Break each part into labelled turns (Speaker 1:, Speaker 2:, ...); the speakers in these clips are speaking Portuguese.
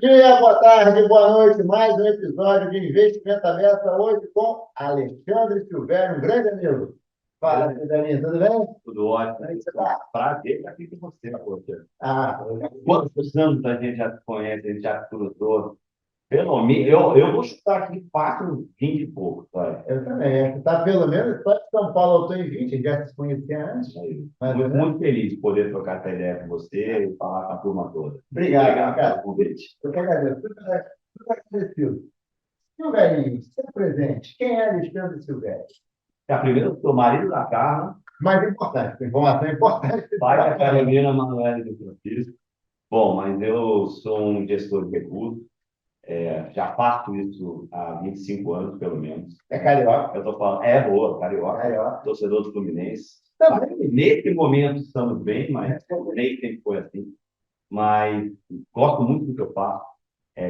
Speaker 1: dia, boa tarde, boa noite. Mais um episódio de Investimento Aberto hoje com Alexandre Silvério, um grande amigo. Fala, Silvério, tudo bem?
Speaker 2: Tudo ótimo.
Speaker 1: Como é que você está?
Speaker 2: Prazer estar aqui com você, poxa.
Speaker 1: Ah,
Speaker 2: Quantos anos a gente já se conhece, a gente já cruzou? Pelo menos, eu vou chutar aqui fácil 20 e pouco, vai.
Speaker 1: eu também. Acho que está pelo menos só de São Paulo, eu estou em 20, já se conhecia antes. Mas,
Speaker 2: Muito, muito feliz de poder trocar essa ideia com você e falar com a turma toda.
Speaker 1: obrigado, cara.
Speaker 2: Pelo convite.
Speaker 1: Eu que agradeço. Tudo agradecido. Silvério, seu presente. Quem é Alexandre Silvério?
Speaker 2: Primeiro, eu sou marido da Carla,
Speaker 1: Mais importante, informação importante.
Speaker 2: pai da Carolina Manoela e do Francisco. Bom, mas eu sou um gestor de recursos, já faço isso há 25 anos, pelo menos.
Speaker 1: É carioca.
Speaker 2: Eu estou falando, é boa, carioca,
Speaker 1: Carioca.
Speaker 2: torcedor do Fluminense.
Speaker 1: Também.
Speaker 2: Nesse momento estamos bem, mas nem sempre foi assim. Mas gosto muito do que eu faço.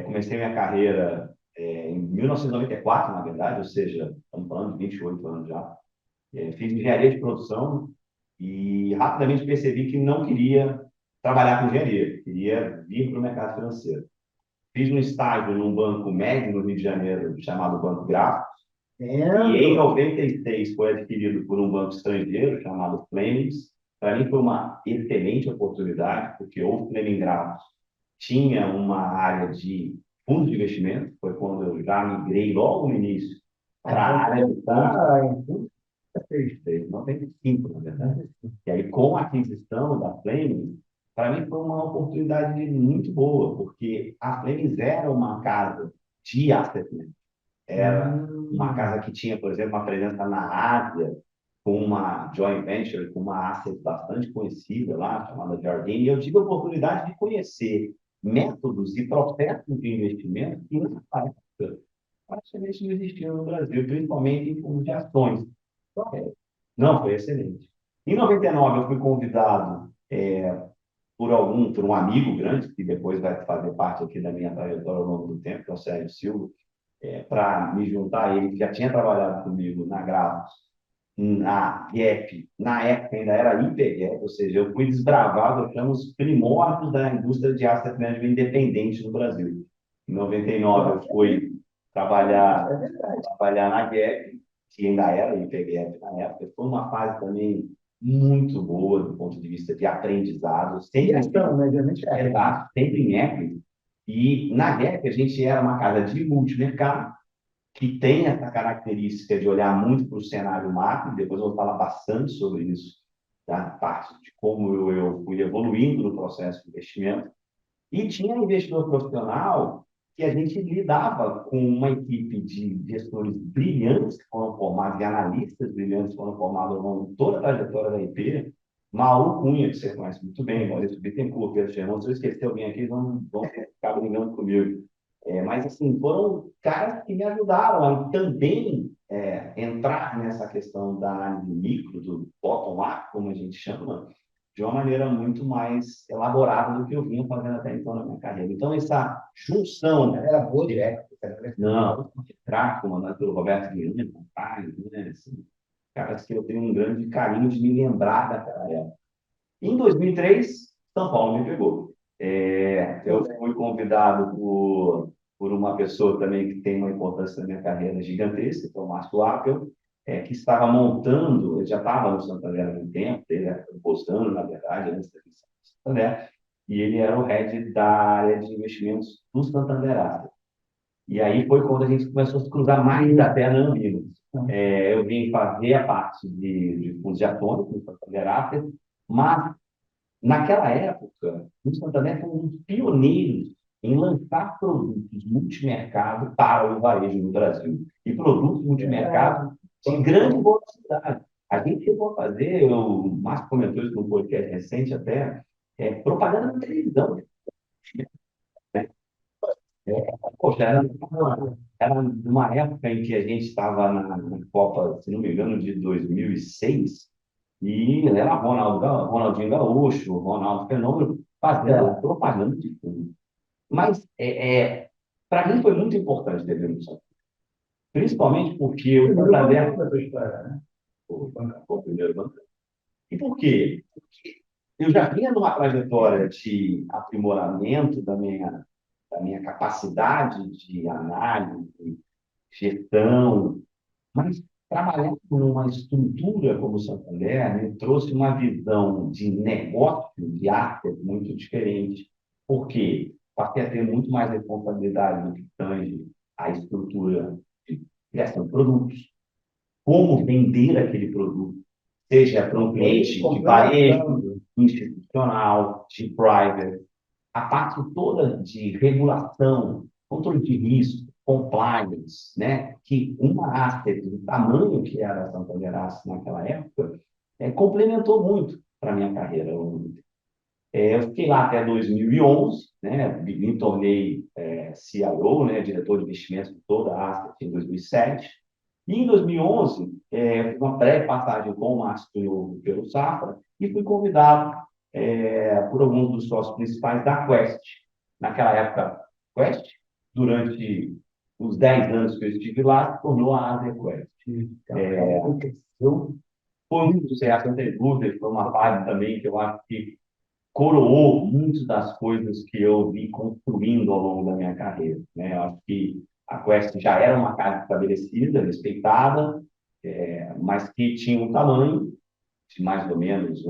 Speaker 2: Comecei minha carreira em 1994, na verdade, ou seja, estamos falando de 28 anos já. Fiz engenharia de produção e rapidamente percebi que não queria trabalhar com engenharia, queria vir para o mercado financeiro. Fiz um estágio num banco médio no Rio de Janeiro, chamado Banco Gráfico, e em 96 foi adquirido por um banco estrangeiro chamado Flemings. Para mim foi uma excelente oportunidade, porque o Fleming Gráfico tinha uma área de fundos de investimento, foi quando eu já migrei logo no início para a área de fundos. Em 95, na verdade. E aí, com a aquisição da Fleming, para mim foi uma oportunidade muito boa, porque a Fleming era uma casa de asset management. Era uma casa que tinha, por exemplo, uma presença na Ásia, com uma joint venture, com uma asset bastante conhecida lá, chamada Jardine, e eu tive a oportunidade de conhecer métodos e processos de investimento que, na época, praticamente não existiam no Brasil, principalmente em fundos de ações. Não, foi excelente. Em 99, eu fui convidado por um amigo grande, que depois vai fazer parte aqui da minha trajetória ao longo do tempo, que é o Sérgio Silva, para me juntar a ele, que já tinha trabalhado comigo na Gravos, na Gap, na época ainda era Hipergap, ou seja, eu fui desbravado, eu chamo os primórdios da indústria de asset management independente no Brasil. Em 99, eu fui trabalhar na Gap, que ainda era Hipergap na época. Foi uma fase também muito boa do ponto de vista de aprendizado, sempre
Speaker 1: Gestão, mediamente é.
Speaker 2: exato, sempre em equity. E na Gap a gente era uma casa de multimercado, que tem essa característica de olhar muito para o cenário macro, depois eu vou falar bastante sobre isso, da parte de como eu fui evoluindo no processo de investimento. E tinha investidor profissional que a gente lidava com uma equipe de gestores brilhantes que foram formados, de analistas brilhantes que foram formados ao longo de toda a trajetória da IP. Mauro Cunha, que você conhece muito bem, Maurício Bittencourt, Pedro Germão, se eu esquecer alguém aqui, vão ficar brigando comigo. Mas, assim, foram caras que me ajudaram a também entrar nessa questão da análise micro, do bottom-up, como a gente chama, de uma maneira muito mais elaborada do que eu vinha fazendo até então na minha carreira. Então, essa junção...
Speaker 1: Era boa de época.
Speaker 2: Não, de craque, comandado pelo Roberto Guilherme, né? Assim, caras que eu tenho um grande carinho de me lembrar daquela época. Em 2003, São Paulo me pegou. Eu fui convidado por uma pessoa também que tem uma importância na minha carreira gigantesca, que é o Márcio Appel, que estava montando, ele já estava no Santander há um tempo, ele era postando, na verdade, antes da questão do Santander, e ele era o head da área de investimentos do Santander Asset. E aí foi quando a gente começou a se cruzar mais até na Amigos. Eu vim fazer a parte de fundos de ações, no Santander Asset, mas naquela época, o Santander foi um dos pioneiros em lançar produtos multimercado para o varejo no Brasil. E produtos multimercado de grande velocidade. A gente chegou a fazer, o Márcio comentou isso no podcast recente até, propaganda na televisão. Né? Poxa, era uma época em que a gente estava na Copa, se não me engano, de 2006, e era Ronaldinho Gaúcho, Ronaldo Fenômeno, fazendo propaganda de tudo. Mas, para mim, foi muito importante ter vindo isso. Principalmente porque o Santander foi o primeiro banco. E por quê? Porque eu já vinha numa trajetória de aprimoramento da minha da minha capacidade de análise, gestão, mas trabalhar numa estrutura como o Santander me trouxe uma visão de negócio, de asset muito diferente. Por quê? Passei a ter muito mais responsabilidade no que tange à estrutura de criação de produtos, como vender aquele produto, seja para um cliente de varejo, institucional, de private, a parte toda de regulação, controle de risco, compliance, né? Que uma asset do tamanho que era a Santander Asset naquela época, complementou muito para a minha carreira. Eu fiquei lá até 2011, né? Me tornei CIO, né? Diretor de investimentos de toda a Asset em 2007. E em 2011, fiz uma breve passagem com o Márcio pelo Safra e fui convidado por alguns dos sócios principais da Quest. Naquela época, Quest, durante os 10 anos que eu estive lá, se tornou a Asia Quest. Foi um sucesso, sem dúvida, foi uma fase também que eu acho que coroou muitas das coisas que eu vi construindo ao longo da minha carreira, né? Eu acho que a Quest já era uma casa estabelecida, respeitada, mas que tinha um tamanho de mais ou menos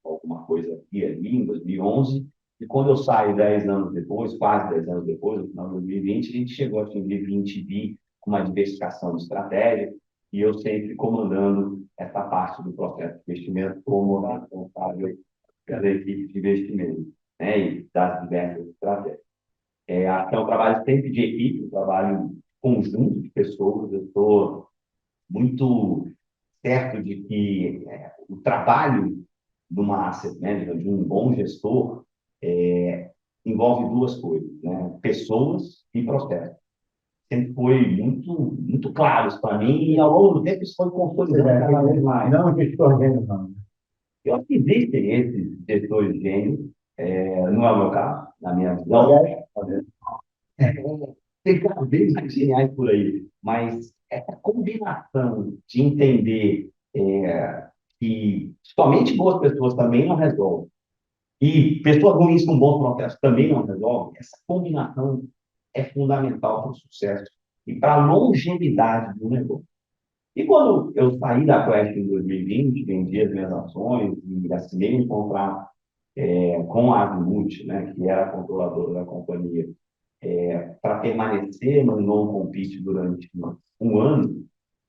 Speaker 2: alguma coisa aqui ali em 2011. E quando eu saio 10 anos depois, quase 10 anos depois, no final de 2020, a gente chegou a atingir 20 bi com uma diversificação de estratégia, e eu sempre comandando essa parte do processo de investimento como responsável pela equipe de investimento, né, e das diversas estratégias. Acho que é um trabalho sempre de equipe, um trabalho conjunto de pessoas. Eu estou muito certo de que o trabalho de uma asset manager, de um bom gestor, envolve duas coisas, né? Pessoas e processos. Sempre foi muito claro isso para mim, e ao longo do tempo isso foi consolidando cada vez mais.
Speaker 1: Não gestor gênio, não.
Speaker 2: Eu acho que existem esses gestores gênios, não é o meu caso, na minha visão. Tem cada vez mais geniais por aí, mas essa combinação de entender que somente boas pessoas também não resolvem, e pessoas ruins com bons processos também não resolvem, essa combinação é fundamental para o sucesso e para a longevidade do negócio. E quando eu saí da Quest em 2020, vendi as minhas ações e assinei um contrato com a Azimut, né, que era a controladora da companhia, para permanecer no non-compete durante um ano,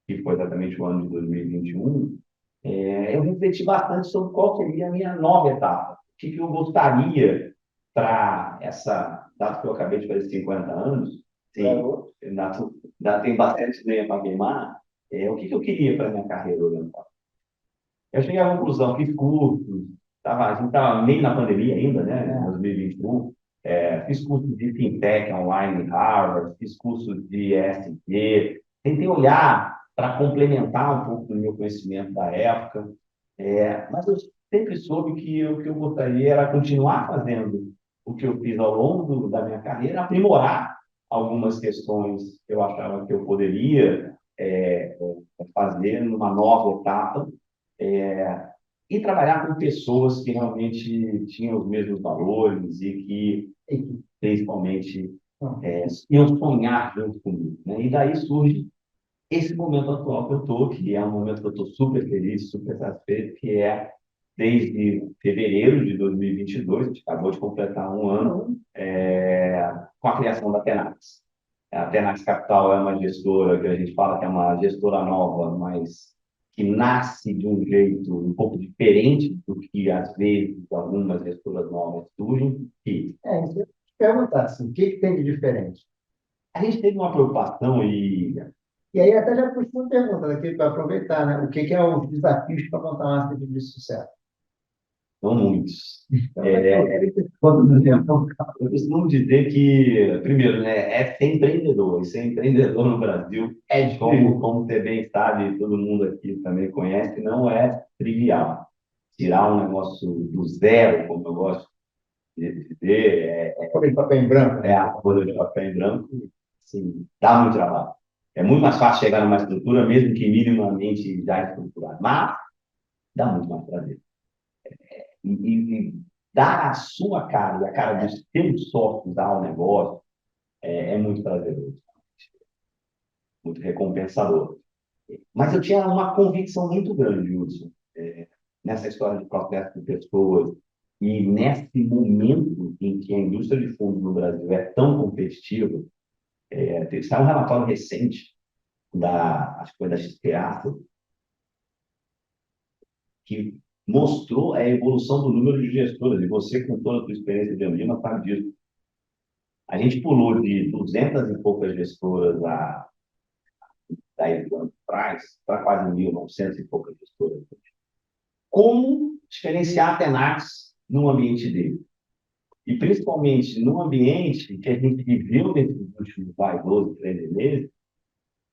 Speaker 2: que foi exatamente o ano de 2021, eu refleti bastante sobre qual seria a minha nova etapa. O que eu gostaria para essa, dado que eu acabei de fazer 50 anos, sim, ainda tem bastante lenha para queimar, o que eu queria para a minha carreira oriental. Eu cheguei à conclusão, fiz cursos, a gente estava meio na pandemia ainda, né, em 2021, fiz cursos de fintech online em Harvard, fiz cursos de ESG, tentei olhar para complementar um pouco do meu conhecimento da época, mas eu sempre soube que o que eu gostaria era continuar fazendo o que eu fiz ao longo da minha carreira, aprimorar algumas questões que eu achava que eu poderia fazer numa nova etapa, e trabalhar com pessoas que realmente tinham os mesmos valores e que, principalmente, iam sonhar junto comigo, né? E daí surge esse momento atual que eu estou, que é um momento que eu estou super feliz, super satisfeito, que é desde fevereiro de 2022, a gente acabou de completar um ano, com a criação da Tenax. A Tenax Capital é uma gestora que a gente fala que é uma gestora nova, mas que nasce de um jeito um pouco diferente do que, às vezes, algumas gestoras novas surgem. E
Speaker 1: Isso eu te perguntar, assim, o que tem de diferente?
Speaker 2: a gente teve uma preocupação
Speaker 1: E aí até já puxou uma pergunta daqui para aproveitar, né? O que é os desafios para montar uma asset de sucesso?
Speaker 2: são muitos.
Speaker 1: Então, quanto tempo?
Speaker 2: Eu costumo dizer que, primeiro, né, é ser empreendedor. E ser empreendedor no Brasil, como você bem sabe, todo mundo aqui também conhece, não é trivial. Tirar um negócio do zero, como eu gosto de dizer,
Speaker 1: Folha de papel em branco, né?
Speaker 2: a folha de papel em branco, assim, dá muito trabalho. É muito mais fácil chegar numa estrutura, mesmo que minimamente já estruturada, mas dá muito mais prazer. E dar a sua cara e a cara dos seus sócios ao negócio, é muito prazeroso, muito recompensador. Mas eu tinha uma convicção muito grande, Hudson, nessa história de processo de pessoas e nesse momento em que a indústria de fundos no Brasil é tão competitiva. Saiu um relatório recente acho que foi da XP que mostrou a evolução do número de gestoras, e você, com toda a sua experiência de Andina, sabe disso. A gente pulou de 200 e poucas gestoras há 10 anos atrás para quase 1.900 e poucas gestoras. Como diferenciar a Tenax num ambiente dele? E principalmente num ambiente que a gente viveu nesses últimos 12, 13 meses,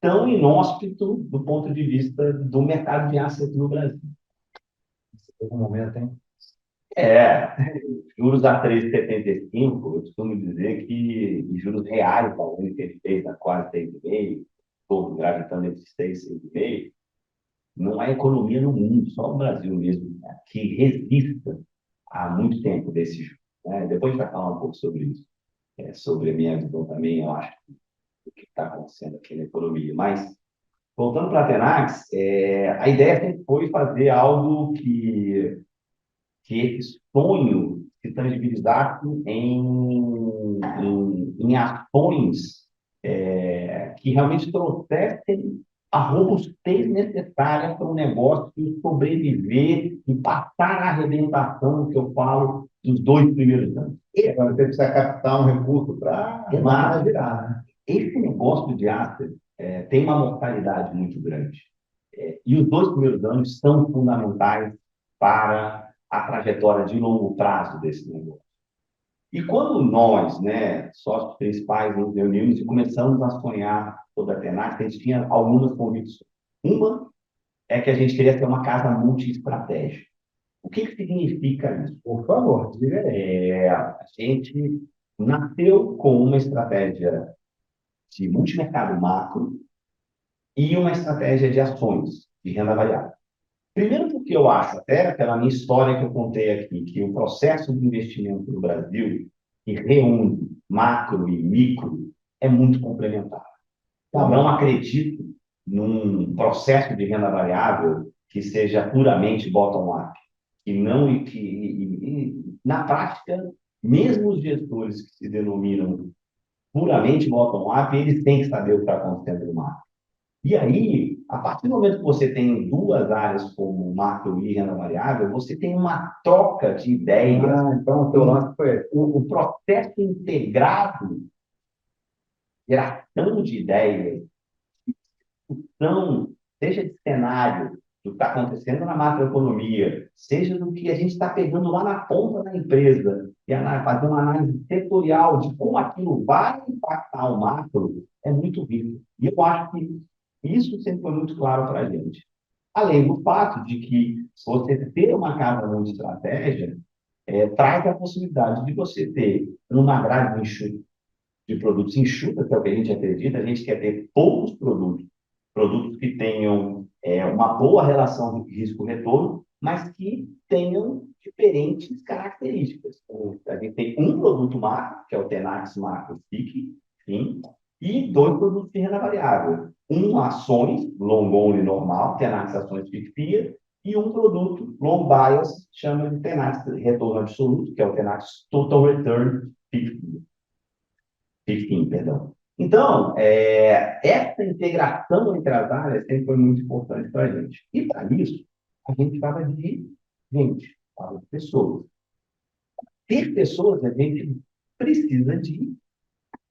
Speaker 2: tão inóspito do ponto de vista do mercado de asset no Brasil.
Speaker 1: Em algum momento, hein?
Speaker 2: Juros a 3,75, eu costumo dizer que juros reais, a UNI fez a quase 6,5, todo gravitando entre 6 e 6,5, não há economia no mundo, só o Brasil mesmo, né, que resista há muito tempo desse juro. Né? Depois a gente vai falar um pouco sobre isso, sobre a minha visão também, eu acho, do que está acontecendo aqui na economia. Mas, voltando para a Tenax, a ideia sempre foi fazer algo que esse sonho se tangibilizasse em ações que realmente trouxessem a robustez necessária para o negócio sobreviver e passar a arrebentação que eu falo dos 2 primeiros anos.
Speaker 1: Agora você precisa captar um recurso para virar, né?
Speaker 2: Esse negócio de asset tem uma mortalidade muito grande. E os 2 primeiros anos são fundamentais para a trajetória de longo prazo desse negócio. E quando nós, né, sócios principais, nos reunimos e começamos a sonhar sobre a Tenax, a gente tinha algumas convicções. Uma é que a gente queria ter uma casa multi-estratégica. O que significa isso?
Speaker 1: Por favor, diga aí.
Speaker 2: A gente nasceu com uma estratégia de multimercado macro e uma estratégia de ações de renda variável. Primeiro porque eu acho, até pela minha história que eu contei aqui, que o processo de investimento no Brasil, que reúne macro e micro, é muito complementar. Eu não acredito num processo de renda variável que seja puramente bottom-up. Na prática, mesmo os gestores que se denominam puramente bottom-up, eles têm que saber o que está acontecendo no macro. E aí, a partir do momento que você tem duas áreas como macro e renda variável, você tem uma troca de ideias.
Speaker 1: Então o teu lance foi
Speaker 2: o processo integrado, geração de ideias, discussão, seja de cenário do que está acontecendo na macroeconomia, seja do que a gente está pegando lá na ponta da empresa, e fazer uma análise setorial de como aquilo vai impactar o macro, é muito rico. E eu acho que isso sempre foi muito claro para a gente. Além do fato de que você ter uma casa multi-estratégia traz a possibilidade de você ter uma grade de produtos enxuta, que é o que a gente acredita, a gente quer ter poucos produtos que tenham uma boa relação de risco-retorno, mas que tenham diferentes características. A gente tem um produto macro, que é o Tenax Macro FIC, sim, e 2 produtos de renda variável. Ações, long only normal, Tenax Ações FIC-FIA, e um produto long bias, chama de Tenax Retorno Absoluto, que é o Tenax Total Return FIC-FIA. Perdão. Então, essa integração entre as áreas sempre foi muito importante para a gente. E, para isso, a gente fala de gente, fala de pessoas. Ter pessoas, a gente precisa de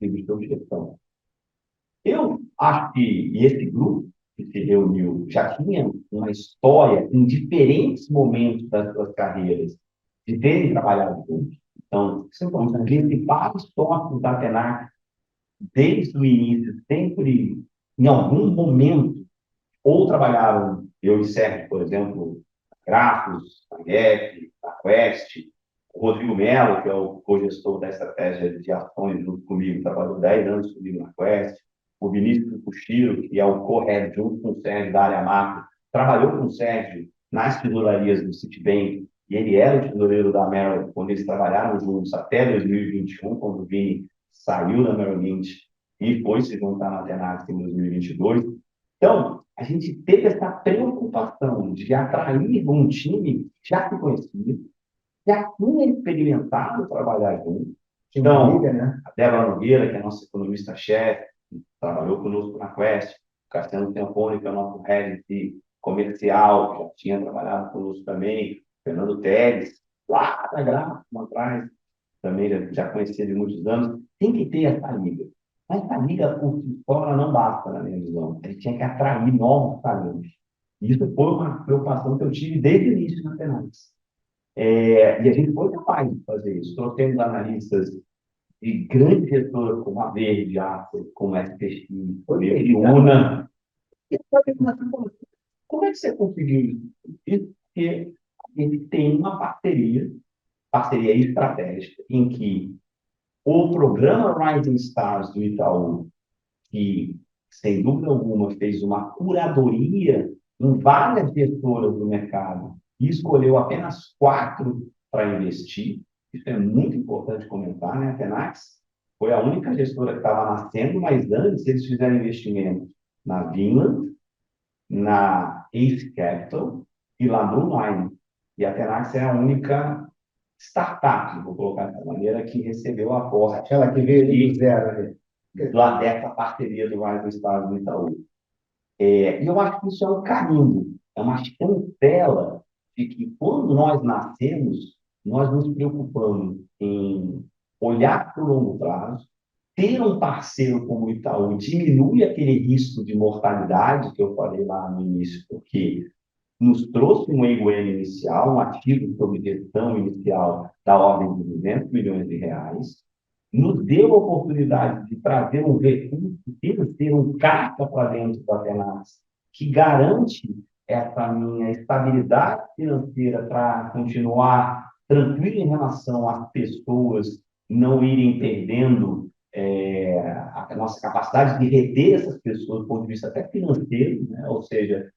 Speaker 2: gestão. Eu acho que esse grupo que se reuniu já tinha uma história em diferentes momentos das suas carreiras de terem trabalhado juntos. Então, os principais sócios da Tenax desde o início, sempre, em algum momento, ou trabalharam, eu e Sérgio, por exemplo, na Grafos, na GEP, na Quest, o Rodrigo Mello, que é o co-gestor da estratégia de ações junto comigo, trabalhou 10 anos comigo na Quest, o Vinícius Cuchiro, que é o co-head junto com o Sérgio da área macro, trabalhou com o Sérgio nas tesourarias do Citibank, e ele era o tesoureiro da Merrill quando eles trabalharam juntos até 2021, quando o Vini saiu da Merrill Lynch e foi se juntar na Tenax em 2022. Então, a gente teve essa preocupação de atrair um time que já se conhecia, já tinha experimentado trabalhar junto. Então, né? A Débora Nogueira, que é a nossa economista-chefe, trabalhou conosco na Quest, o Cassiano Temponi, que é o nosso head de comercial, que já tinha trabalhado conosco também, o Fernando Teles, lá da Grafo, atrás, também já conhecia de muitos anos. Tem que ter essa liga. Mas essa liga por si só não basta, na minha visão. A gente tinha que atrair novos talentos. E isso foi uma preocupação que eu tive desde o início na Tenax. E a gente foi capaz de fazer isso. Trouxemos analistas de grandes gestoras como a Verde, Aço, como a SPX, Una. E como é que você conseguiu isso? Isso porque a gente tem uma parceria estratégica, em que o programa Rising Stars do Itaú, que, sem dúvida alguma, fez uma curadoria em várias gestoras do mercado e escolheu apenas 4 para investir. Isso é muito importante comentar, né? A Tenax foi a única gestora que estava nascendo, mas antes eles fizeram investimento na Vinland, na Ace Capital e lá no Online. E a Tenax é a única startup, vou colocar dessa maneira, que recebeu a aposta.
Speaker 1: Aquela que veio do zero ali.
Speaker 2: Lá dessa parceria do Rising Stars do Itaú. E eu acho que isso é um carimbo, é uma chancela de que quando nós nascemos, nós nos preocupamos em olhar para o longo prazo, ter um parceiro como o Itaú diminui aquele risco de mortalidade que eu falei lá no início, porque nos trouxe um AUM inicial, um ativo sob gestão inicial da ordem de 200 milhões de reais, nos deu a oportunidade de trazer um recurso financeiro, um caixa para dentro da Tenax, que garante essa minha estabilidade financeira para continuar tranquilo em relação às pessoas não irem perdendo a nossa capacidade de reter essas pessoas do ponto de vista até financeiro, né? Ou seja,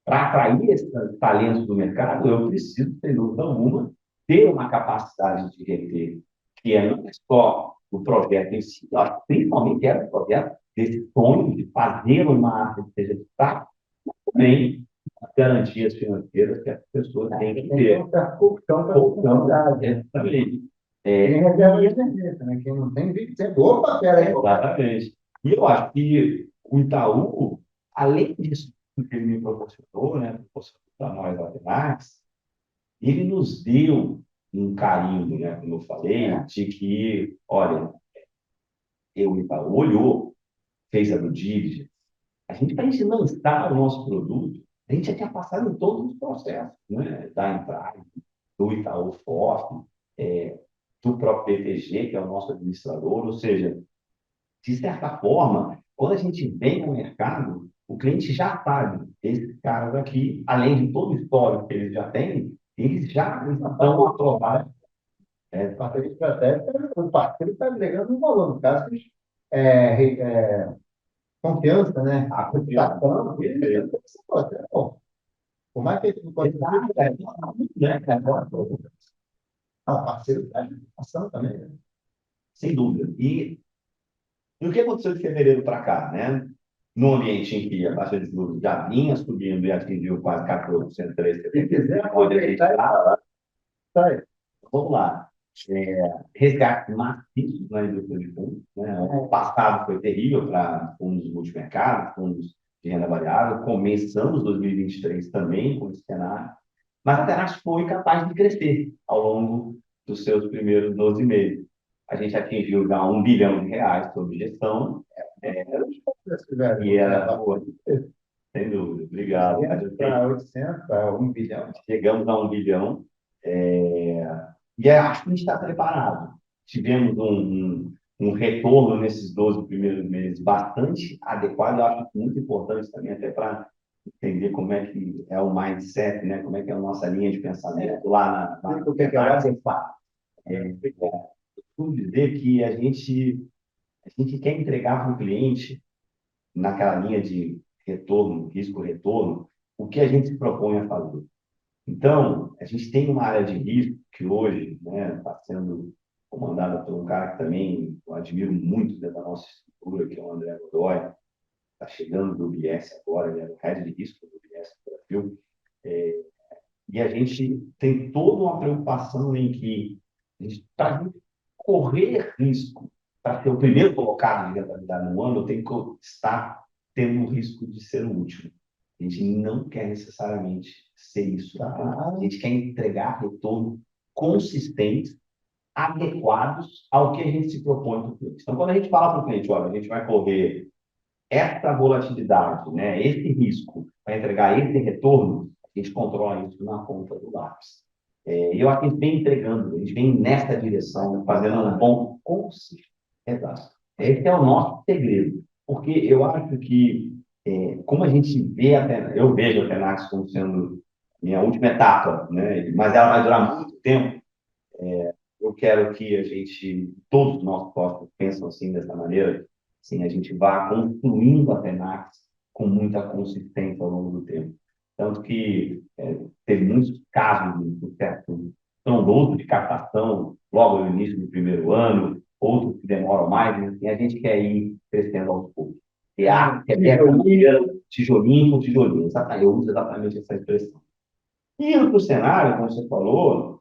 Speaker 2: para atrair esses talentos do mercado, eu preciso, sem dúvida alguma, ter uma capacidade de reter, que não é só o projeto em si, principalmente é o projeto desse sonho de fazer uma arte que seja destaque, mas também as garantias financeiras que as pessoas têm que ter. Exatamente.
Speaker 1: Quem reserva emergência, né? Quem não tem, vive sempre. Opa, peraí.
Speaker 2: Exatamente. E eu acho que o Itaú, além disso que ele me proporcionou, né, proporcionou para nós a Tenax, ele nos deu um carinho, né, como eu falei, de que, olha, o Itaú olhou, fez a due diligence. Para a gente lançar o nosso produto, a gente já tinha passado em todos os processos, né, da entrada, do Itaú Forte, do próprio PTG, que é o nosso administrador, ou seja, de certa forma, quando a gente vem no mercado, o cliente já sabe, esses caras aqui, além de todo o histórico que eles já têm, eles já estão aprovados.
Speaker 1: Parceria estratégica, o parceiro está agregando um valor. No caso, confiança, né?
Speaker 2: A reputação,
Speaker 1: por mais que ele não pode o parceiro está reputação também, né?
Speaker 2: Sem dúvida. E o que aconteceu de fevereiro para cá, né? No ambiente em que a taxa de juros já vinha subindo e atingiu quase 14%, 13%.
Speaker 1: Se quiser aproveitar e falar, sai.
Speaker 2: Vamos lá. Resgate maciço na indústria de fundos, né? O passado foi terrível para fundos multimercados, fundos de renda variável. Começamos 2023 também com esse cenário, mas a Tenax foi capaz de crescer ao longo dos seus primeiros 12 meses. A gente atingiu já R$ 1 bilhão sob gestão. E era, sem dúvida, obrigado.
Speaker 1: Para 800, para 1 bilhão.
Speaker 2: Chegamos a 1 bilhão. E acho que a gente está preparado. Tivemos um retorno nesses 12 primeiros meses bastante adequado. Eu acho muito importante também, até para entender como é que é o mindset, né? Como é que é a nossa linha de pensamento lá na
Speaker 1: o que é lá sem fato.
Speaker 2: Costumo dizer que a gente quer entregar para o cliente, naquela linha de retorno, risco-retorno, o que a gente se propõe a fazer. Então, a gente tem uma área de risco que hoje está sendo comandada por um cara que também eu admiro muito dentro da nossa estrutura, que é o André Godoy, está chegando do UBS agora, ele é o head de risco do UBS no Brasil. E a gente tem toda uma preocupação em que a gente, para correr risco, para ser o primeiro colocado de rentabilidade no ano, eu tenho que estar tendo o risco de ser o último. A gente não quer necessariamente ser isso. A gente quer entregar retorno consistentes, adequados ao que a gente se propõe para o cliente. Então, quando a gente fala para o cliente, olha, a gente vai correr essa volatilidade, né, esse risco, para entregar esse retorno, a gente controla isso na ponta do lápis. E eu acho que a gente vem entregando, a gente vem nessa direção, fazendo um bom consistente. Exato. Esse é o nosso segredo, porque eu acho que, como a gente vê eu vejo a Tenax como sendo minha última etapa, né, mas ela vai durar muito tempo. Eu quero que a gente, todos os nossos sócios pensam assim, dessa maneira, assim, a gente vá construindo a Tenax com muita consistência ao longo do tempo. Tanto que teve muitos casos de sucesso estrondoso de captação logo no início do primeiro ano, outros que demoram mais, né? Assim, a gente quer ir crescendo aos poucos. E tijolinho por tijolinho. Eu uso exatamente essa expressão. E indo para o cenário, como você falou,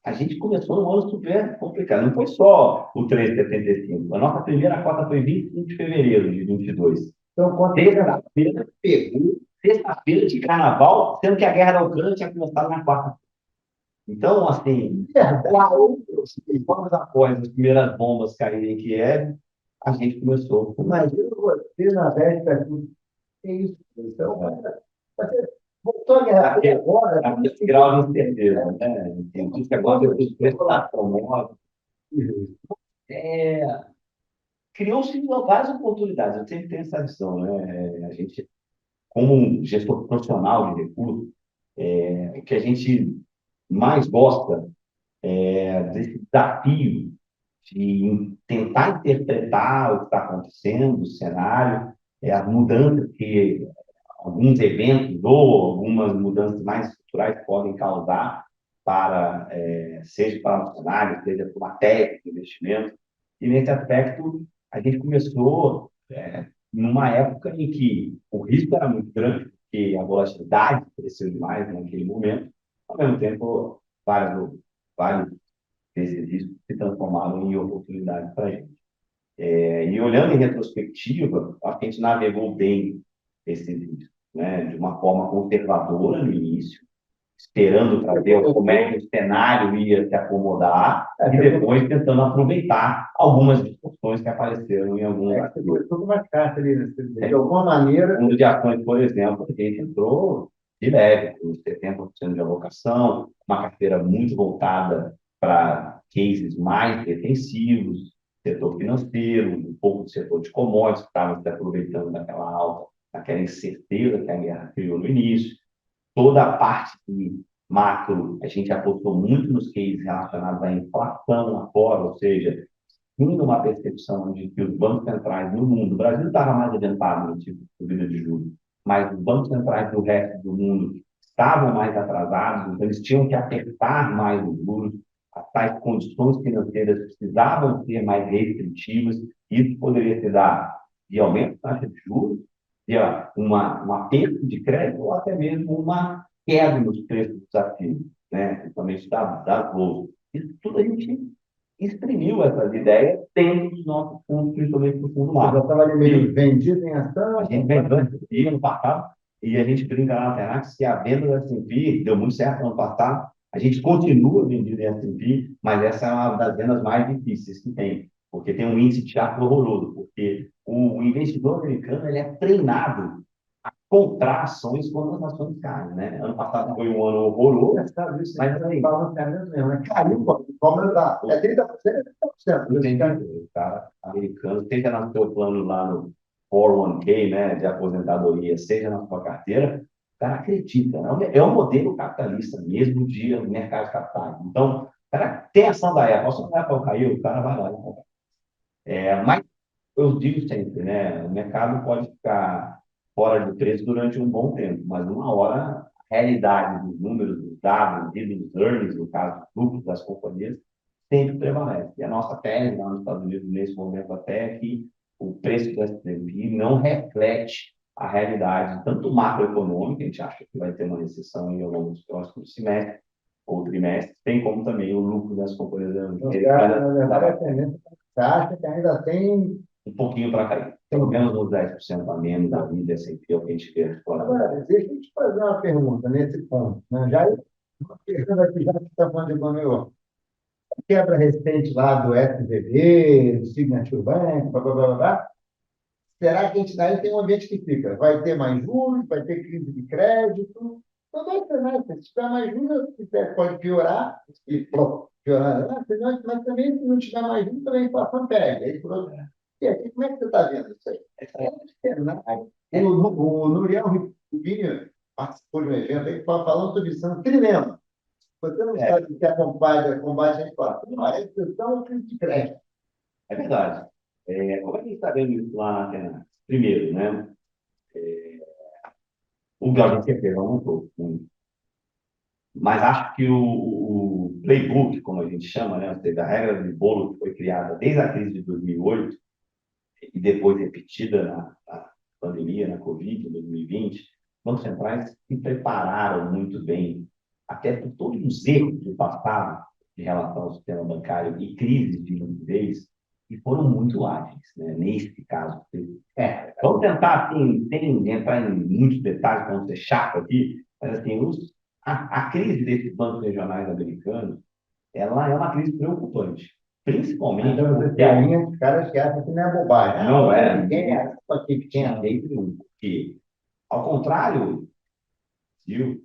Speaker 2: a gente começou num ano super complicado. Não foi só o 3,75. A nossa primeira cota foi 25 de fevereiro de 22. Então, sexta-feira pegou, sexta-feira de carnaval, sendo que a guerra da Ucrânia tinha começado na quarta. Então, assim, vamos após as primeiras bombas caírem em Kiev, a gente começou. Imagina você na véspera, que isso? Então, voltou a guerra agora. Esse grau de incerteza, né? Tem tudo que agora eu preciso prestar promove. Criou-se várias oportunidades. Eu sempre tenho essa visão, né? A gente, como um gestor profissional de recursos, o que a gente mais gosta desse desafio de tentar interpretar o que está acontecendo, o cenário, as mudanças que alguns eventos ou algumas mudanças mais estruturais podem causar para, seja para o cenário, seja para uma técnica de investimento. E nesse aspecto, a gente começou numa época em que o risco era muito grande, porque a volatilidade cresceu demais naquele momento. Ao mesmo tempo, vários desses riscos se transformaram em oportunidades para a gente. E olhando em retrospectiva, a gente navegou bem esses riscos, né? De uma forma conservadora no início, esperando para ver como é que o cenário ia se acomodar e depois tentando aproveitar algumas discussões que apareceram em alguns artigos. Tudo mais caro ali, né? De alguma maneira. Fundo de ações, por exemplo, a gente entrou de leve, com 70% de alocação, uma carteira muito voltada para cases mais defensivos, setor financeiro, um pouco do setor de commodities, que estava se aproveitando daquela alta, daquela incerteza que a guerra criou no início. Toda a parte de macro, a gente apostou muito nos cases relacionados à inflação lá fora, ou seja, tinha uma percepção de que os bancos centrais no mundo, o Brasil estava mais adiantado no tipo de subida de juros, mas os bancos centrais do resto do mundo estavam mais atrasados, então eles tinham que apertar mais os juros, as tais condições financeiras precisavam ser mais restritivas, isso poderia se dar de aumento da taxa de juros, de uma perda de crédito ou até mesmo uma queda nos preços dos ativos, né? Principalmente das bolsas. Isso tudo a gente exprimiu essas ideias dentro dos nossos fundos, principalmente do fundo macro. Já estava meio vendido em ação? A gente vendeu S&P ano passado e a gente brinca lá na Tenax que a venda da S&P deu muito certo no ano passado. A gente continua vendido em S&P, mas essa é uma das vendas mais difíceis que tem, porque tem um índice de teatro horroroso, porque o investidor americano ele é treinado a comprar ações quando as ações caem, né? Ano passado foi um ano horroroso, mas aí caiu, como é 30%, 30%. O cara americano, seja no seu plano lá no 401k, né, de aposentadoria, seja na sua carteira, o cara acredita, né? É um modelo capitalista mesmo de mercado de capitais. Então, o cara tem ação da Apple, a ação da Apple caiu, o cara vai lá e compra. Mas eu digo sempre, né? O mercado pode ficar fora de preço durante um bom tempo, mas uma hora a realidade dos números, dos dados, dos earnings, no caso, dos lucros das companhias, sempre prevalece. E a nossa tese lá nos Estados Unidos, nesse momento até, é que o preço do S&P não reflete a realidade, tanto macroeconômica, a gente acha que vai ter uma recessão ao longo dos próximos semestres ou trimestres, tem como também o lucro das companhias
Speaker 1: Então,
Speaker 2: americanas
Speaker 1: na verdade, a tendência você acha que ainda tem.
Speaker 2: um pouquinho para cair. Pelo menos uns 10% a menos da vida, S&P, é o que a gente vê explorando.
Speaker 1: Agora, deixa eu te fazer uma pergunta nesse ponto, né? Já uma pergunta aqui, já que você está falando de economia, a quebra recente lá do SVB, do Signature Bank, blá, blá, blá, blá, blá, será que a gente daí tem um ambiente que fica? Vai ter mais juros, vai ter crise de crédito? Não vai ter nada. Se tiver mais juros, pode piorar, e piorar, mas também se não tiver mais juros, também a inflação pega. Aí, e aqui, como é que você está vendo isso aí? O Nuriel Rubinho participou de um evento aí que estava falando sobre isso, um trilema. Você não sabe o que é combate à inflação, não é recessão ou crise de crédito.
Speaker 2: É verdade. Como é que a gente está vendo isso lá na Atenas? Primeiro, né? O grau de incerteza aumentou muito. Mas acho que o playbook, como a gente chama, né? Ou seja, a regra de bolo que foi criada desde a crise de 2008 e depois repetida na pandemia, na Covid, em 2020, bancos centrais se prepararam muito bem, até por todos os erros do passado em relação ao sistema bancário e crises de liquidez, e foram muito ágeis, né? Nesse caso. Vamos tentar, assim, sem entrar em muitos detalhes, para não ser chato aqui, mas assim, a crise desses bancos regionais americanos, ela é uma crise preocupante, principalmente
Speaker 1: então, você tem a linha de caras que acham que não é bobagem.
Speaker 2: Não é.
Speaker 1: Ninguém é isso aqui que tinha
Speaker 2: jeito nenhum, porque, ao contrário, viu,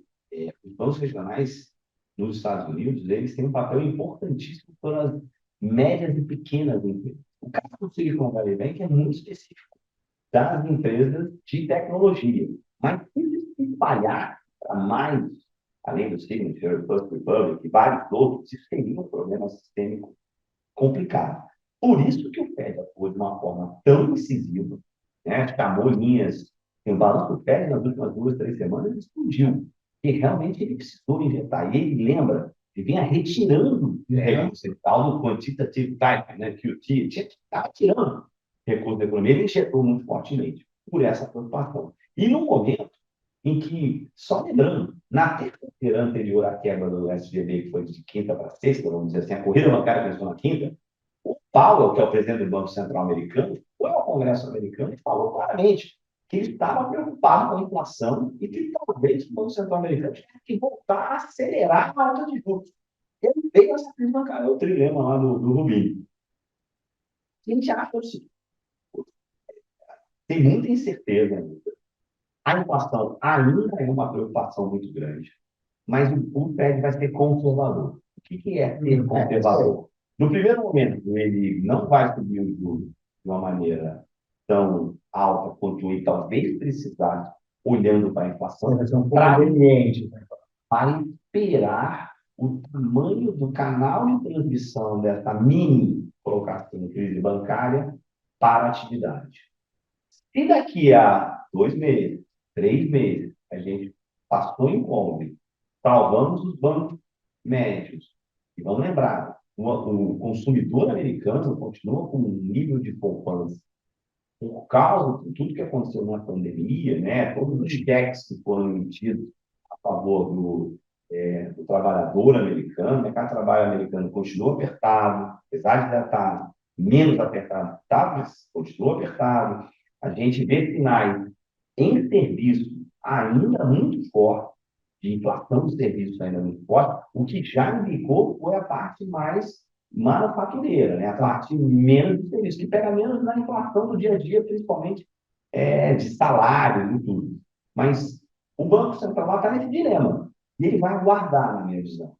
Speaker 2: os bancos regionais nos Estados Unidos, eles têm um papel importantíssimo para as médias e pequenas empresas. O caso do Silicon Valley Bank é muito específico das empresas de tecnologia, mas se espalhar para mais, além do Signature, First Republic e vários outros, isso seria um problema sistêmico complicado. Por isso que o Fed atuou de uma forma tão incisiva, né? Chamou linhas, o balanço do Fed nas últimas 2, 3 semanas explodiu, e realmente ele precisou injetar. E ele lembra que vinha retirando recursos, tal do quantitative tightening, né? QT, estava tirando recursos da economia, ele injetou muito fortemente por essa preocupação. E no momento em que, só lembrando, na terça-feira anterior à quebra do SVB, que foi de quinta para sexta, vamos dizer assim, a corrida bancária começou na quinta, o Powell, que é o presidente do Banco Central americano, foi ao Congresso americano e falou claramente que ele estava preocupado com a inflação e que talvez o Banco Central americano tivesse que voltar a acelerar a alta de juros. Ele veio essa crise bancária, é o trilema lá do Rubinho. A gente acha o seguinte, tem muita incerteza ainda. A inflação ainda é uma preocupação muito grande, mas o Fed vai ser conservador. O que é ser conservador? No primeiro momento, ele não vai subir os juros de uma maneira tão alta quanto ele talvez precisasse, olhando para a inflação, para esperar o tamanho do canal de transmissão dessa mini colocação de crise bancária para a atividade. Se daqui a 2 meses, 3 meses, a gente passou em cobre, salvamos os bancos médios, e vamos lembrar, o consumidor americano continua com um nível de poupança por causa de tudo que aconteceu na pandemia, né? Todos os cheques que foram emitidos a favor do trabalhador americano, o mercado de trabalho americano continua apertado, apesar de já estar menos apertado, tá, mas continua apertado. A gente vê sinais em serviço ainda muito forte, de inflação de serviços ainda muito forte, o que já indicou foi a parte mais manufatureira, né? A parte menos de serviço, que pega menos na inflação do dia a dia, principalmente de salários e tudo. Mas o Banco Central está nesse dilema, e ele vai aguardar, na minha visão.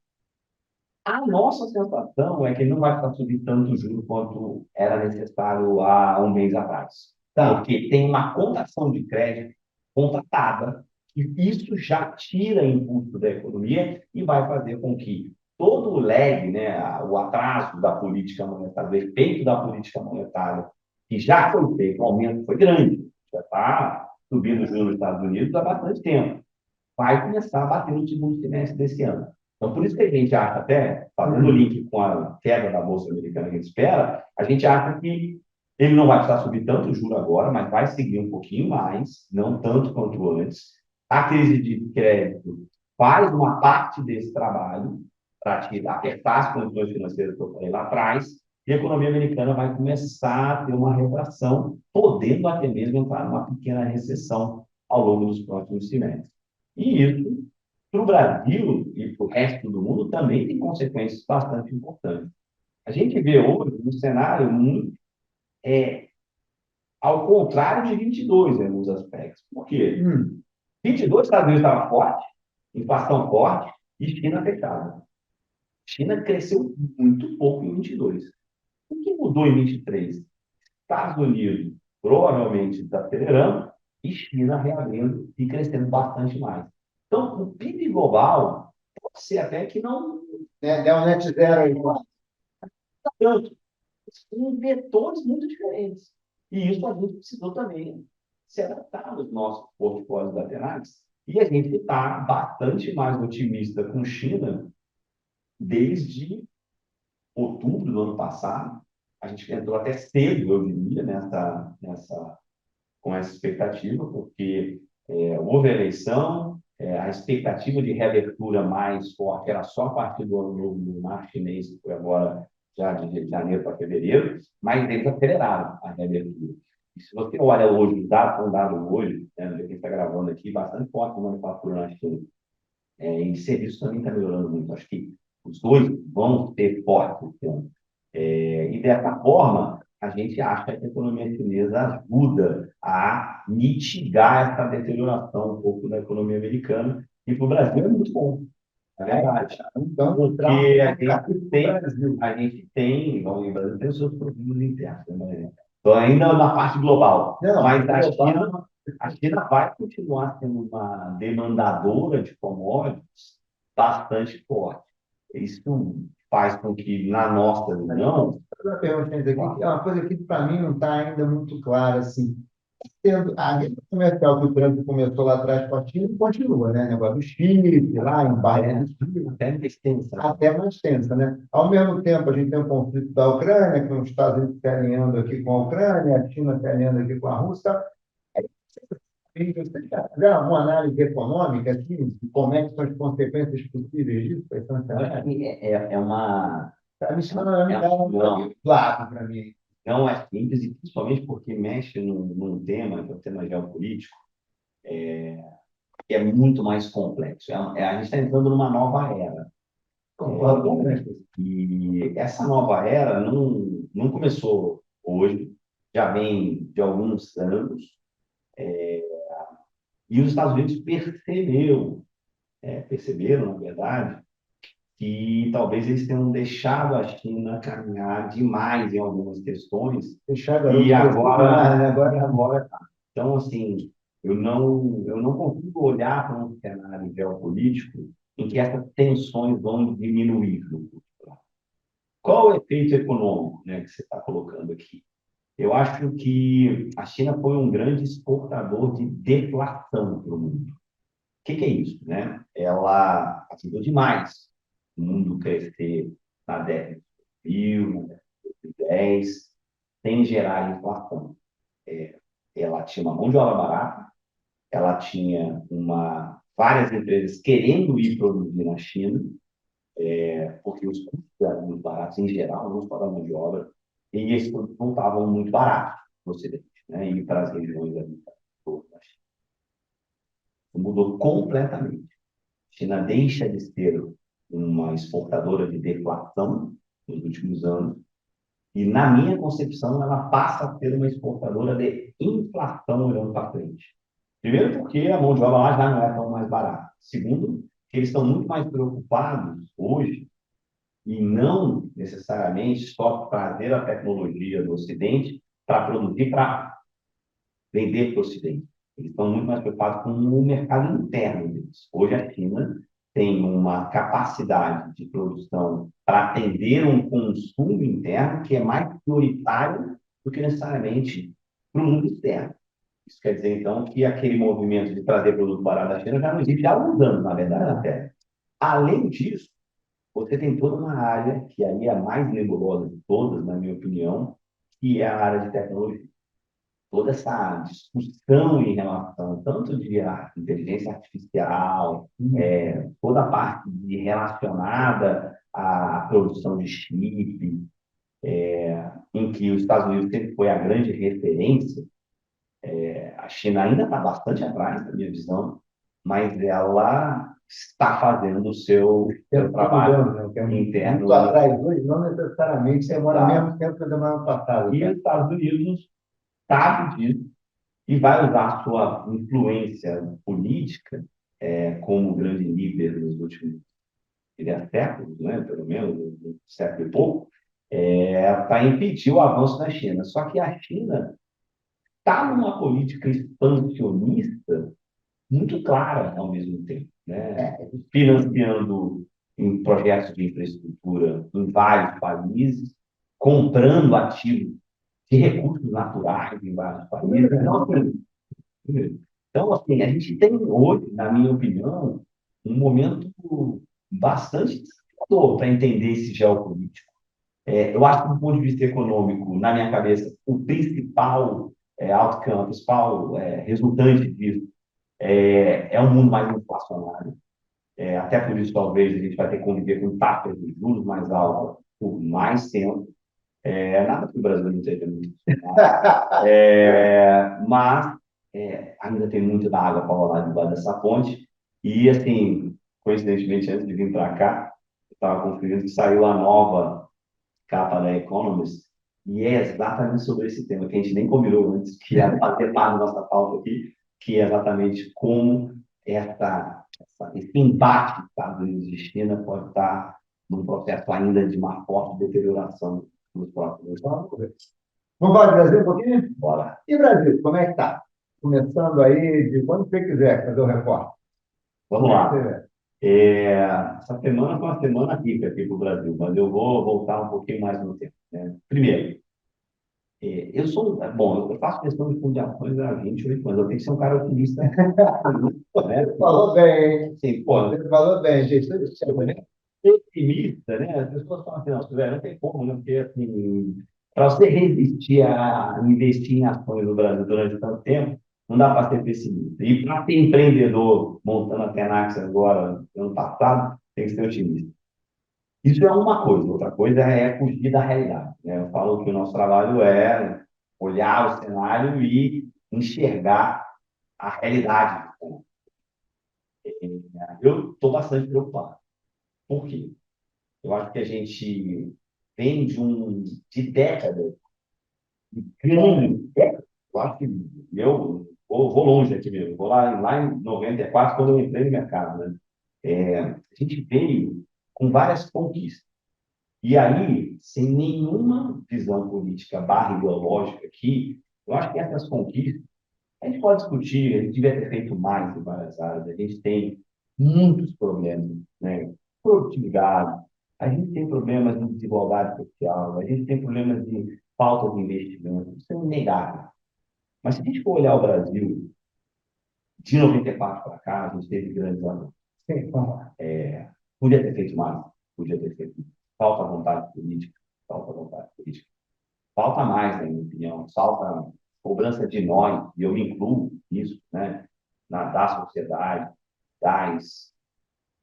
Speaker 2: A nossa sensação é que ele não vai ficar subindo tanto juro quanto era necessário há um mês atrás. Porque tem uma contração de crédito contratada, e isso já tira impulso da economia e vai fazer com que todo o lag, né, o atraso da política monetária, o efeito da política monetária, que já foi feito, o aumento foi grande, já está subindo os juros nos Estados Unidos há bastante tempo, vai começar a bater no segundo semestre desse ano. Então, por isso que a gente acha até, fazendo o link com a queda da Bolsa Americana que a gente espera, a gente acha que ele não vai precisar subir tanto o juro agora, mas vai seguir um pouquinho mais, não tanto quanto antes. A crise de crédito faz uma parte desse trabalho para apertar as condições financeiras que eu falei lá atrás, e a economia americana vai começar a ter uma retração, podendo até mesmo entrar numa pequena recessão ao longo dos próximos semestres. E isso, para o Brasil e para o resto do mundo, também tem consequências bastante importantes. A gente vê hoje um cenário muito ao contrário de 22 em alguns aspectos. Por quê? 22, Estados Unidos estava forte, inflação forte e China fechada. China cresceu muito pouco em 22. O que mudou em 23? Estados Unidos provavelmente desacelerando e China reabrindo e crescendo bastante mais. Então, o PIB global pode ser até que não
Speaker 1: Deu um net zero aí, quase.
Speaker 2: tanto, com vetores muito diferentes. E isso a gente precisou também se adaptar nos nossos portfólios laterais. E a gente está bastante mais otimista com China desde outubro do ano passado. A gente entrou até cedo, eu diria, com essa expectativa, porque houve a eleição, a expectativa de reabertura mais forte era só a partir do ano novo lunar chinês, que foi agora já de janeiro para fevereiro, mas eles aceleraram a reabertura. E se você olha hoje, um dado hoje, né, quem está gravando aqui, bastante forte a manufatura na China, e serviço também está melhorando muito. Acho que os dois vão ser fortes esse ano. E dessa forma, a gente acha que a economia chinesa ajuda a mitigar essa deterioração um pouco da economia americana. E para o Brasil é muito bom, é verdade.
Speaker 1: Então,
Speaker 2: Porque a gente tem, vamos lembrar, tem os seus problemas internos, né? Então, ainda na parte global.
Speaker 1: Não,
Speaker 2: Mas
Speaker 1: global.
Speaker 2: A China vai continuar sendo uma demandadora de commodities bastante forte. Isso faz com que, na nossa visão,
Speaker 1: Uma pergunta aqui, é uma coisa que para mim não está ainda muito clara, assim. A guerra comercial que o Trump começou lá atrás com a China continua, né? Negócio do Chile, lá em bairro do Chile,
Speaker 2: até mais tensa.
Speaker 1: até mais tensa, né? Ao mesmo tempo, a gente tem o conflito da Ucrânia, que os Estados Unidos está alinhando aqui com a Ucrânia, a China está alinhando aqui com a Rússia. Você já fizeram uma análise econômica, assim, de como é que são as consequências possíveis disso?
Speaker 2: É uma.
Speaker 1: Para mim, isso não é muito claro para mim.
Speaker 2: Não é simples, e principalmente porque mexe num tema, que é o tema geopolítico, que é muito mais complexo. A gente está entrando numa nova era. E essa nova era não começou hoje, já vem de alguns anos, e os Estados Unidos perceberam, na verdade, que talvez eles tenham deixado a China caminhar demais em algumas questões, e agora tá. Então, assim, eu não consigo olhar para um cenário geopolítico em que essas tensões vão diminuir no curto prazo. Qual o efeito econômico, né, que você está colocando aqui? Eu acho que a China foi um grande exportador de deflação para o mundo. O que é isso, né? Ela ajudou demais o mundo crescer na década de 2000, 2010, sem gerar inflação. Ela tinha uma mão de obra barata, ela tinha várias empresas querendo ir produzir na China, porque os custos eram muito baratos em geral, não só da mão de obra, e esses produtos não estavam muito baratos no Ocidente, né? E para as regiões ali da China. Mudou completamente. A China deixa de ser uma exportadora de deflação nos últimos anos, e, na minha concepção, ela passa a ser uma exportadora de inflação olhando para frente. Primeiro, porque a mão de obra lá já não é tão mais barata. Segundo, que eles estão muito mais preocupados hoje e não necessariamente só trazer a tecnologia do Ocidente para produzir, para vender para o Ocidente. Eles estão muito mais preocupados com o mercado interno deles. Hoje a China tem uma capacidade de produção para atender um consumo interno que é mais prioritário do que necessariamente para o mundo externo. Isso quer dizer, então, que aquele movimento de trazer produto barato da China já não existe há alguns anos, na verdade, até. Além disso, você tem toda uma área, que aí é a mais nebulosa de todas, na minha opinião, que é a área de tecnologia. Toda essa discussão em relação tanto de inteligência artificial, toda a parte relacionada à produção de chip, em que os Estados Unidos sempre foi a grande referência. A China ainda está bastante atrás, na minha visão, mas ela está fazendo o seu
Speaker 1: Tempo está
Speaker 2: trabalho
Speaker 1: mudando, né? Que é muito
Speaker 2: interno.
Speaker 1: atrás hoje, não necessariamente demora o
Speaker 2: Exato.
Speaker 1: mesmo tempo que demora no passado,
Speaker 2: E os
Speaker 1: tá?
Speaker 2: Estados Unidos sabe disso e vai usar a sua influência política como grande líder nos últimos séculos, né, pelo menos, um século e pouco, para impedir o avanço da China. Só que a China está numa política expansionista muito clara ao mesmo tempo, né? Financiando em projetos de infraestrutura em vários países, comprando ativos de recursos naturais em vários países. Então, assim, a gente tem hoje, na minha opinião, um momento bastante desafiador para entender esse geopolítico. Eu acho que, do ponto de vista econômico, na minha cabeça, o principal outcome, o principal resultante disso é um mundo mais inflacionário. Até por isso, talvez, a gente vai ter que conviver com taxas de juros mais altas por mais tempo. Nada que o Brasil não seja muito. Mas ainda tem muita água para rolar debaixo dessa ponte. E, assim, coincidentemente, antes de vir para cá, eu estava conferindo que saiu a nova capa da Economist, e é exatamente sobre esse tema, que a gente nem combinou antes, que é bater parte da nossa pauta aqui, que é exatamente como esse embate dos Estados Unidos e China pode estar num processo ainda de uma forte deterioração nos próximos anos.
Speaker 1: Vamos falar de Brasil um pouquinho?
Speaker 2: Bora.
Speaker 1: E Brasil, como é que está? Começando aí, de quando você quiser fazer o recorte.
Speaker 2: Vamos lá. Essa semana foi uma semana rica aqui para o Brasil, mas eu vou voltar um pouquinho mais no tempo, né? Primeiro, eu sou, bom, eu faço questão de fundações há 28 anos, eu tenho que ser um cara otimista, né?
Speaker 1: Falou bem,
Speaker 2: Assim, pô,
Speaker 1: você falou bem, gente. Tudo certo, né?
Speaker 2: otimista, né? As pessoas falam assim, não, não tem como, né? Porque, assim, para você resistir a investir em ações no Brasil durante tanto tempo, não dá para ser pessimista. E para ser empreendedor, montando a Tenax agora, ano passado, tem que ser otimista. Isso é uma coisa, outra coisa é fugir da realidade, né? Eu falo que o nosso trabalho é olhar o cenário e enxergar a realidade. Eu estou bastante preocupado. Por quê? Eu acho que a gente vem de décadas, de grandes décadas. Eu acho que eu vou longe aqui mesmo. Vou lá em 94, quando eu entrei no mercado, né? A gente veio com várias conquistas. E aí, sem nenhuma visão política barra ideológica aqui, eu acho que essas conquistas, a gente pode discutir, a gente devia ter feito mais em várias áreas, a gente tem muitos problemas, né? Produtividade, a gente tem problemas de desigualdade social, a gente tem problemas de falta de investimento, isso é inegável. Mas se a gente for olhar o Brasil, de 94 para cá, a gente teve grandes avanços.
Speaker 1: Sim, vamos lá.
Speaker 2: Podia ter feito mais, podia ter feito mais. Falta vontade política, falta vontade política. Falta mais, na minha opinião, falta cobrança de nós, e eu me incluo nisso, né? Da sociedade, das,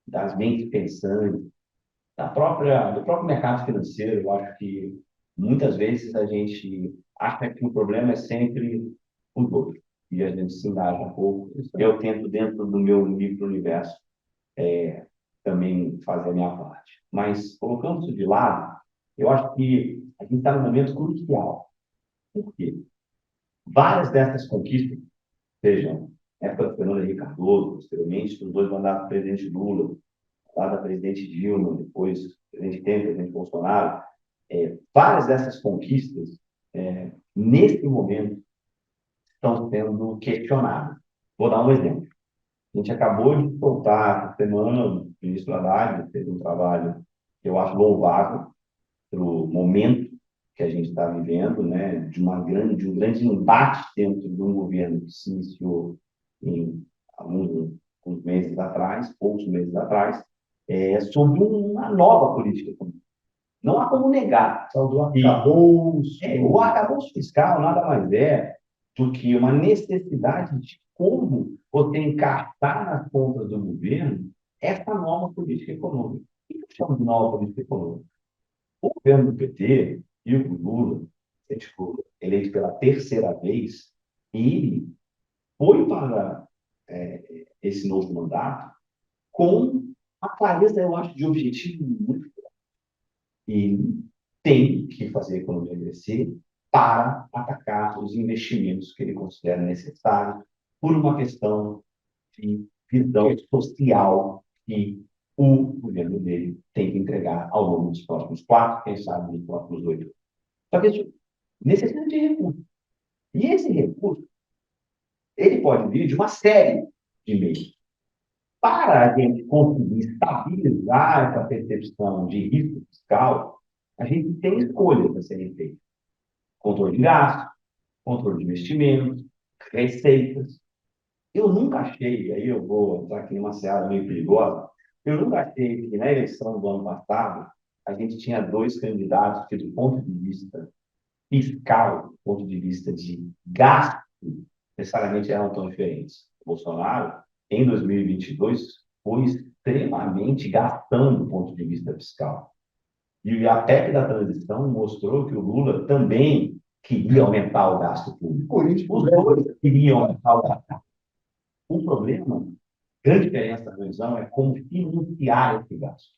Speaker 2: das mentes pensantes, do próprio mercado financeiro. Eu acho que muitas vezes a gente acha que o problema é sempre os outros, e a gente se engaja pouco. Eu tento, dentro do meu micro-universo, também fazer a minha parte. Mas, colocando isso de lado, eu acho que a gente está num momento crucial. Por quê? Várias dessas conquistas, sejam época do Fernando Henrique Cardoso, posteriormente, dos dois mandatos do presidente Lula, lá da presidente Dilma, depois presidente Temer, presidente Bolsonaro, várias dessas conquistas, nesse momento, estão sendo questionadas. Vou dar um exemplo. A gente acabou de soltar essa semana, o ministro Haddad fez um trabalho que eu acho louvável para o momento que a gente está vivendo, né, de um grande embate dentro de um governo que se iniciou em alguns meses atrás, poucos meses atrás, sobre uma nova política econômica. Não há como negar
Speaker 1: Só do
Speaker 2: que
Speaker 1: arcabouço.
Speaker 2: o arcabouço fiscal nada mais é do que uma necessidade de como você encaixar nas contas do governo essa nova política econômica. O que eu chamo de nova política econômica? O governo do PT e o Lula, eleito pela terceira vez, ele foi para esse novo mandato com a clareza, eu acho, de objetivo muito claro. Ele tem que fazer a economia crescer para atacar os investimentos que ele considera necessários por uma questão de visão social que o governo dele tem que entregar ao longo dos próximos 4, quem sabe nos próximos 8 anos. Só que isso necessita de recursos. E esse recurso, ele pode vir de uma série de meios. Para a gente conseguir estabilizar essa percepção de risco fiscal, a gente tem escolhas a serem feitas. Controle de gastos, controle de investimentos, receitas. Eu nunca achei, aí eu vou entrar aqui numa seara meio perigosa, eu nunca achei que na eleição do ano passado a gente tinha dois candidatos que, do ponto de vista fiscal, do ponto de vista de gasto, necessariamente eram tão diferentes. O Bolsonaro, em 2022, foi extremamente gastando do ponto de vista fiscal. E a PEC da transição mostrou que o Lula também queria aumentar o gasto público. Os dois queriam aumentar o gasto. O problema, grande diferença na visão, é como financiar esse gasto.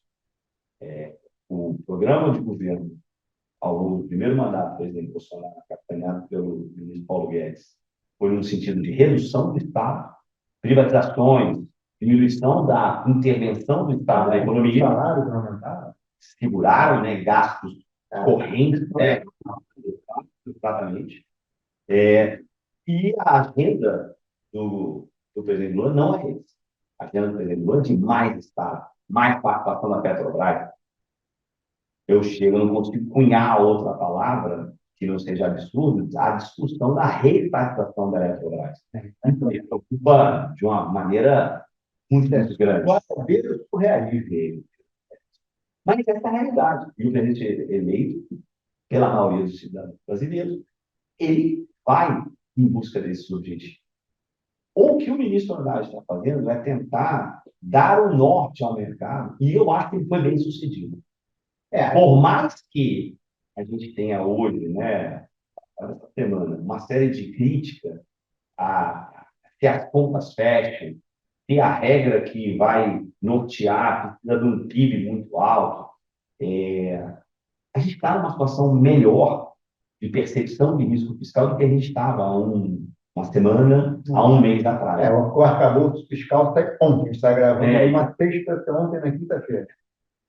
Speaker 2: O programa de governo, ao longo do primeiro mandato do presidente Bolsonaro, capitaneado pelo ministro Paulo Guedes, foi no sentido de redução do Estado, privatizações, diminuição da intervenção do Estado na economia, seguraram, né, gastos correntes, exatamente. E a agenda do presidente Lula não é esse. A agenda do presidente Lula é de mais Estado, mais participação da Petrobras. Eu não consigo cunhar outra palavra que não seja absurdo, a discussão da reestatização da Eletrobras. Isso me preocupa de uma maneira muito grande.
Speaker 1: Quatro vezes o realismo.
Speaker 2: Mas essa é a realidade. E o presidente eleito, pela maioria dos cidadãos brasileiros, ele vai em busca desses objetivos. O que o ministro Haddad está fazendo é tentar dar um norte ao mercado, e eu acho que ele foi bem sucedido. Por mais que a gente tenha hoje, né, essa semana, uma série de críticas a se as contas fecham, se a regra que vai nortear precisa de um PIB muito alto, a gente está numa situação melhor de percepção de risco fiscal do que a gente estava há uma semana, há um mês atrás.
Speaker 1: O arcabouço fiscal está ontem, a gente está gravando uma sexta, ontem na quinta-feira.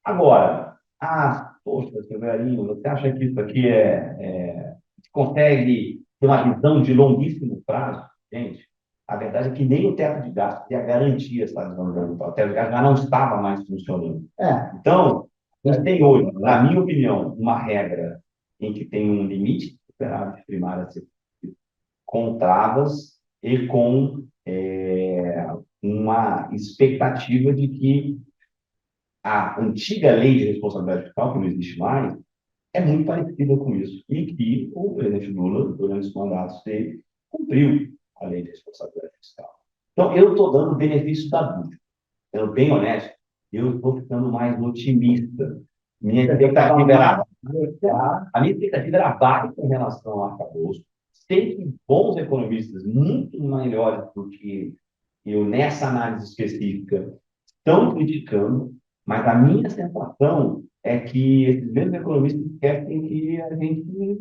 Speaker 2: Agora, poxa, seu velhinho, você acha que isso aqui consegue ter uma visão de longuíssimo prazo? Gente, a verdade é que nem o teto de gastos e a garantia está desandando. O teto de gastos já não estava mais funcionando. Então, a gente tem hoje, na minha opinião, uma regra em que tem um limite de superávit primário a ser com travas e com uma expectativa de que a antiga lei de responsabilidade fiscal, que não existe mais, é muito parecida com isso. E que o presidente Lula, durante os mandatos dele, cumpriu a lei de responsabilidade fiscal. Então, eu estou dando o benefício da dúvida. Sendo bem honesto, eu estou ficando mais otimista. Minha expectativa era baixa em relação ao arcabouço. Sei que bons economistas, muito melhores do que eu nessa análise específica, estão criticando, mas a minha sensação é que esses mesmos economistas esquecem que a gente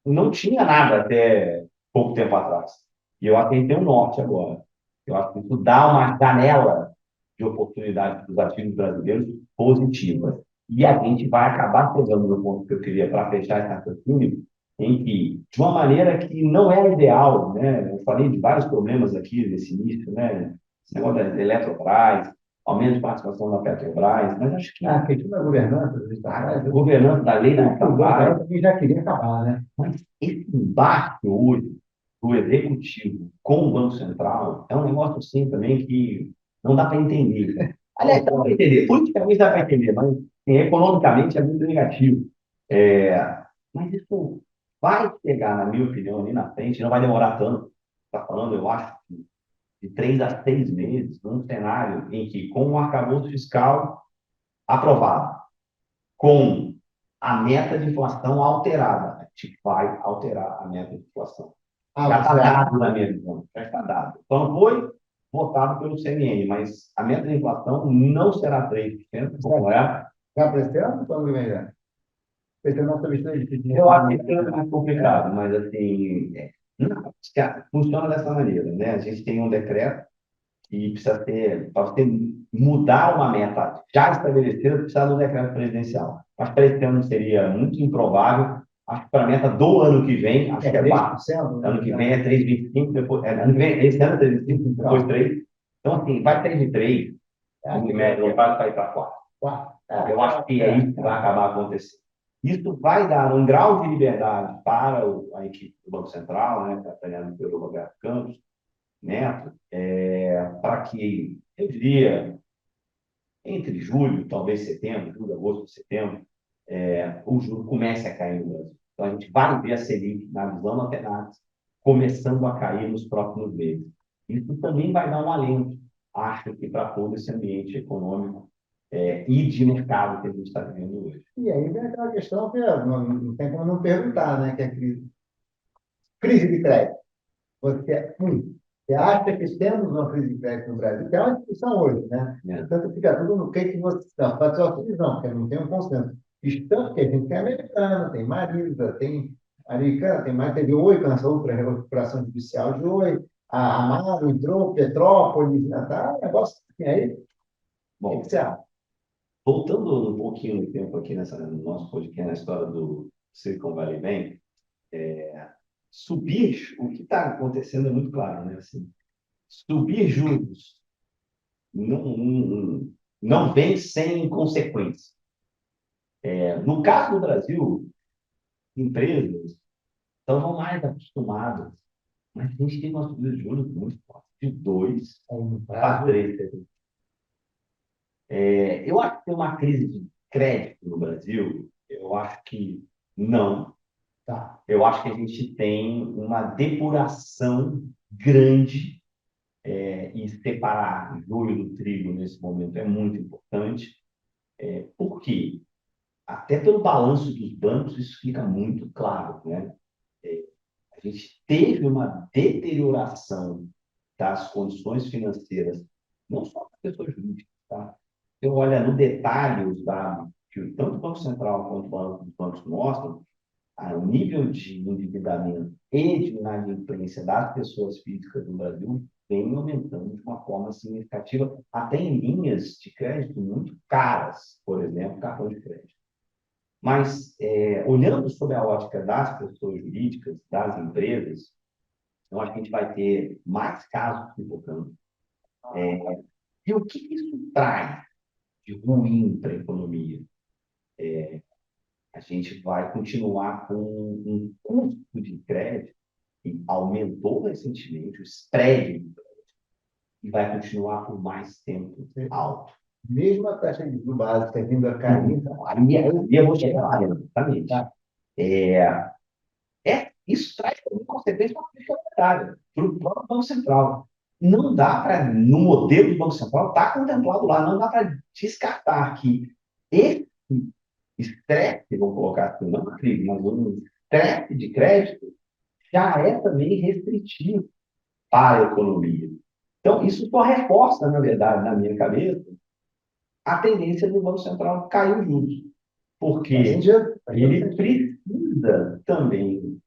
Speaker 2: não tinha nada até pouco tempo atrás. E eu acho que a gente tem um norte agora. Eu acho que isso dá uma janela de oportunidade para os ativos brasileiros positiva. E a gente vai acabar chegando no ponto que eu queria para fechar esse raciocínio, em que, de uma maneira que não é ideal, né? Eu falei de vários problemas aqui nesse início, né? Esse negócio da Eletrobras, aumento de participação da Petrobras, mas acho que
Speaker 1: a questão da governança,
Speaker 2: a governança da lei da Petrobras
Speaker 1: também já queria acabar, né?
Speaker 2: Mas esse embate hoje do executivo com o Banco Central é um negócio assim também que não dá para entender. Aliás, dá para entender, politicamente dá para entender, mas assim, economicamente é muito negativo. Mas isso vai chegar, na minha opinião, ali na frente, não vai demorar tanto. Está falando, eu acho, de 3 a 6 meses, num cenário em que, com o arcabouço fiscal aprovado, com a meta de inflação alterada, a gente vai alterar a meta de inflação. Já está dado na minha visão, já está dado. Então, não foi votado pelo CNN, mas a meta de inflação não será 3%, como é.
Speaker 1: Já para esse ano, quando vem já? Esse é nossa visão de
Speaker 2: Eu acho que é mais complicado, mas assim, não, funciona dessa maneira, né? A gente tem um decreto e precisa ter, para você mudar uma meta já estabelecida, precisa de um decreto presidencial. Acho que para esse ano seria muito improvável. Acho que para a meta do ano que vem, acho que é
Speaker 1: 3%, né?
Speaker 2: ano que vem é 3,25, depois, ano que vem, esse ano é 3,25, depois 3. Então, assim, vai 3,3, em média, não vai cair para 4. Eu acho que é isso que vai acabar acontecendo. Isso vai dar um grau de liberdade para a equipe do Banco Central, né, capitaneada pelo Roberto Campos Neto, para que, eu diria, entre julho, talvez setembro, julho, agosto, setembro, o juro comece a cair no Brasil. Então, a gente vai ver a Selic, na visão da Fenats, começando a cair nos próximos meses. Isso também vai dar um alento, acho que, para todo esse ambiente econômico e de mercado que a gente está vivendo hoje.
Speaker 1: E aí vem aquela questão que não tem como não perguntar, né? Que é a crise de crédito. Você acha que temos uma crise de crédito no Brasil? Que é uma discussão hoje, né? Portanto, fica tudo no que você está. Pode ser uma visão, porque não tem um consenso. Tanto que a gente tem americana, tem Marisa, tem americana, tem mais, teve Oi, cancelou outra recuperação judicial de Oi, a Amaro entrou, Petrópolis, né, tá? Um negócio assim aí.
Speaker 2: Bom,
Speaker 1: O que você acha?
Speaker 2: voltando um pouquinho no tempo aqui no nosso podcast, na história do Silicon Valley Bank, subir, o que está acontecendo é muito claro, né? Assim, subir juros não vem sem consequência. No caso do Brasil, empresas estão mais acostumadas, mas a gente tem uma subida de juros muito forte, de 2 para 3%. Eu acho que tem uma crise de crédito no Brasil, eu acho que não.
Speaker 1: Tá.
Speaker 2: Eu acho que a gente tem uma depuração grande e separar joio do trigo nesse momento é muito importante. Por quê? Até pelo balanço dos bancos, isso fica muito claro, né? A gente teve uma deterioração das condições financeiras, não só das pessoas jurídicas, tá? Então, olha no detalhe os dados que tanto o Banco Central quanto os bancos mostram, o nível de endividamento e de inadimplência das pessoas físicas no Brasil vem aumentando de uma forma significativa, até em linhas de crédito muito caras, por exemplo, cartão de crédito. Mas, olhando sob a ótica das pessoas jurídicas, das empresas, eu acho que a gente vai ter mais casos pipocando. E o que isso traz de ruim para a economia? A gente vai continuar com um custo de crédito que aumentou recentemente, o spread do crédito, e vai continuar por mais tempo alto.
Speaker 1: Mesmo a taxa de juros básica vindo a cair.
Speaker 2: Então, aí eu vou chegar lá, exatamente.
Speaker 1: Tá.
Speaker 2: Isso traz como consequência uma política monetária para o próprio Banco Central. Não dá para, no modelo do Banco Central, está contemplado lá, não dá para descartar que esse estresse, vou colocar assim, não uma crise, mas um estresse de crédito, já é também restritivo para a economia. Então, isso só reforça, na verdade, na minha cabeça, a tendência do Banco Central cair os juros. Porque ele precisa também,